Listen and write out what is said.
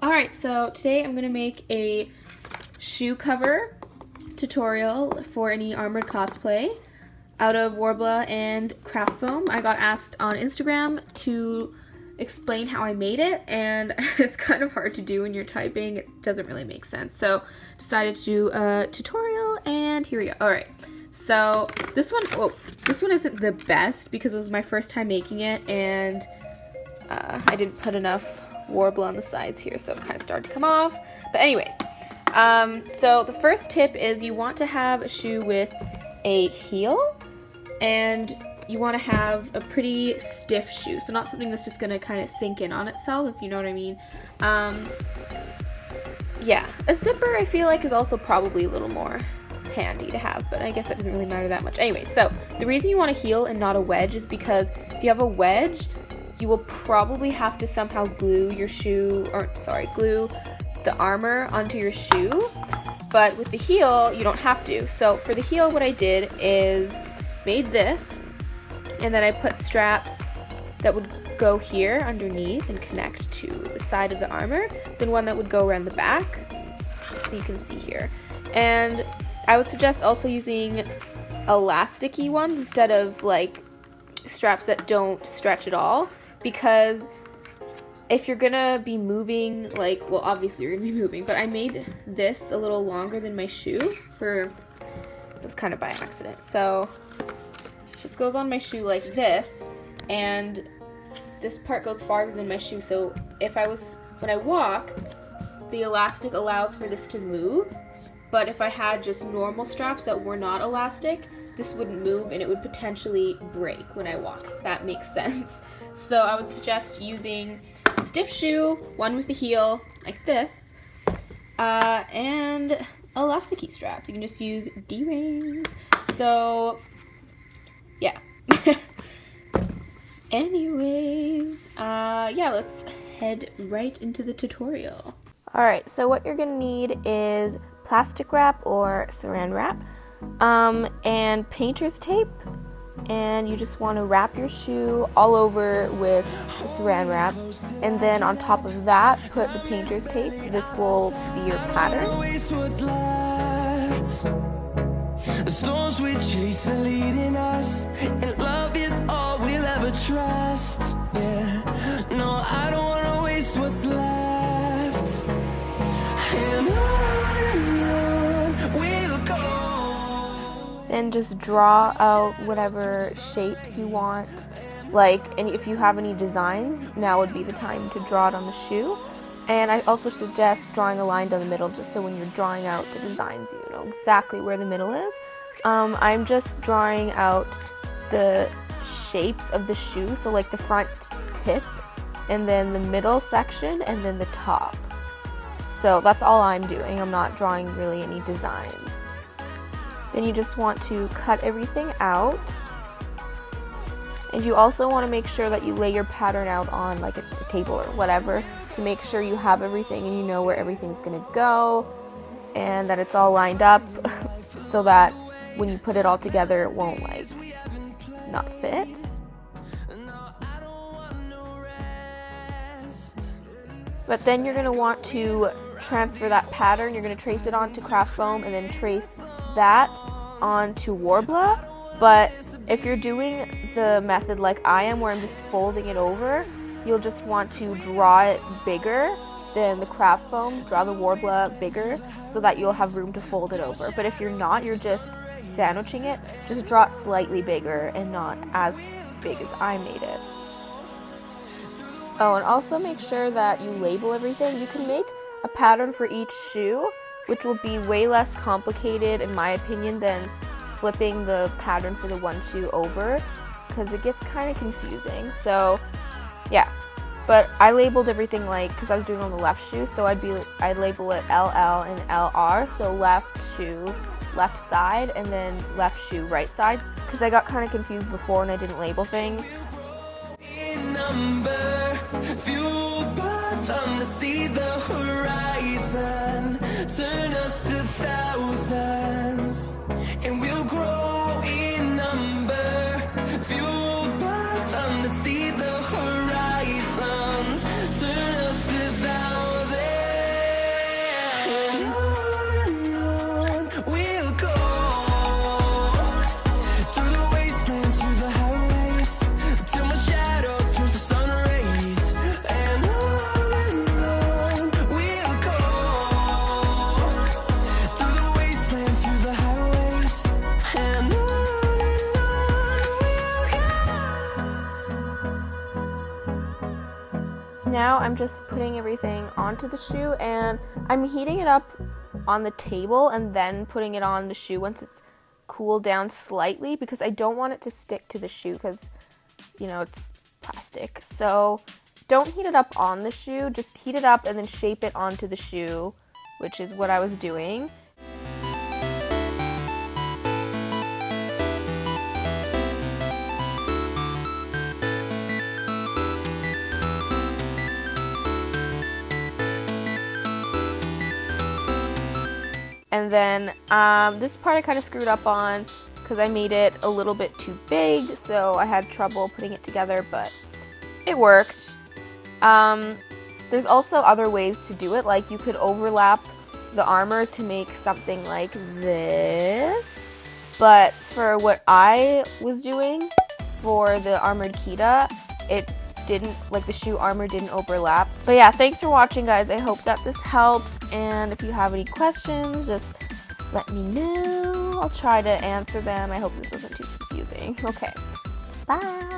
Alright, so today I'm going to make a shoe cover tutorial for any armored cosplay out of Worbla and craft foam. I got asked on Instagram to explain how I made it, and it's kind of hard to do when you're typing. It doesn't really make sense. So decided to do a tutorial, and here we go. Alright, so this one isn't the best because it was my first time making it, and I didn't put enough Worbla on the sides here, so it kind of started to come off. But anyways, so the first tip is you want to have a shoe with a heel, and you want to have a pretty stiff shoe, so not something that's just going to kind of sink in on itself, if you know what I mean. Yeah, a zipper I feel like is also probably a little more handy to have, but I guess that doesn't really matter that much. Anyway, so the reason you want a heel and not a wedge is because if you have a wedge, you will probably have to somehow glue your shoe, or sorry, glue the armor onto your shoe, but with the heel, you don't have to. So for the heel, what I did is made this, and then I put straps that would go here underneath and connect to the side of the armor, then one that would go around the back, so you can see here. And I would suggest also using elasticy ones instead of like straps that don't stretch at all, because if you're gonna be moving, like, well, obviously you're gonna be moving, but I made this a little longer than my shoe it was kind of by accident. So this goes on my shoe like this, and this part goes farther than my shoe, so when I walk, the elastic allows for this to move, but if I had just normal straps that were not elastic, this wouldn't move and it would potentially break when I walk, if that makes sense. So I would suggest using a stiff shoe, one with the heel, like this, and elasticy straps. You can just use D-rings. So, yeah. Anyways, yeah, let's head right into the tutorial. Alright, so what you're going to need is plastic wrap or saran wrap, and painter's tape, and you just want to wrap your shoe all over with the saran wrap, and then on top of that put the painter's tape. This will be your pattern. The storms we chase are leading us, and love is all we'll ever trust. Yeah, no, I don't want to waste what's left, and on we'll go. Then just draw out whatever shapes you want, like, and if you have any designs, now would be the time to draw it on the shoe. And I also suggest drawing a line down the middle, just so when you're drawing out the designs, you know exactly where the middle is. I'm just drawing out the shapes of the shoe, so like the front tip, and then the middle section, and then the top. So that's all I'm doing. I'm not drawing really any designs. Then you just want to cut everything out. And you also want to make sure that you lay your pattern out on like a table or whatever to make sure you have everything and you know where everything's going to go and that it's all lined up so that when you put it all together it won't like not fit. But then you're going to want to transfer that pattern. You're going to trace it onto craft foam and then trace that onto Worbla. But if you're doing the method like I am, where I'm just folding it over, you'll just want to draw it bigger than the craft foam, draw the Worbla bigger so that you'll have room to fold it over. But if you're not, you're just sandwiching it, just draw it slightly bigger and not as big as I made it. Oh, and also make sure that you label everything. You can make a pattern for each shoe, which will be way less complicated in my opinion than flipping the pattern for the one shoe over, because it gets kind of confusing. So yeah, but I labeled everything like, because I was doing on the left shoe, so I'd label it LL and LR, so left shoe left side, and then left shoe right side, because I got kind of confused before and I didn't label things. Fueled by them to see the horizon, turn us to thousands, and we'll grow in number. Fueled by them to see the horizon, turn us to thousands. I'm just putting everything onto the shoe, and I'm heating it up on the table and then putting it on the shoe once it's cooled down slightly, because I don't want it to stick to the shoe because, you know, it's plastic. So don't heat it up on the shoe, just heat it up and then shape it onto the shoe, which is what I was doing. And then this part I kind of screwed up on because I made it a little bit too big, so I had trouble putting it together, but it worked. There's also other ways to do it, like you could overlap the armor to make something like this, but for what I was doing for the armored Kita, it didn't, like the shoe armor didn't overlap. But yeah, thanks for watching, guys. I hope that this helps, and if you have any questions, just let me know. I'll try to answer them. I hope this wasn't too confusing. Okay, bye.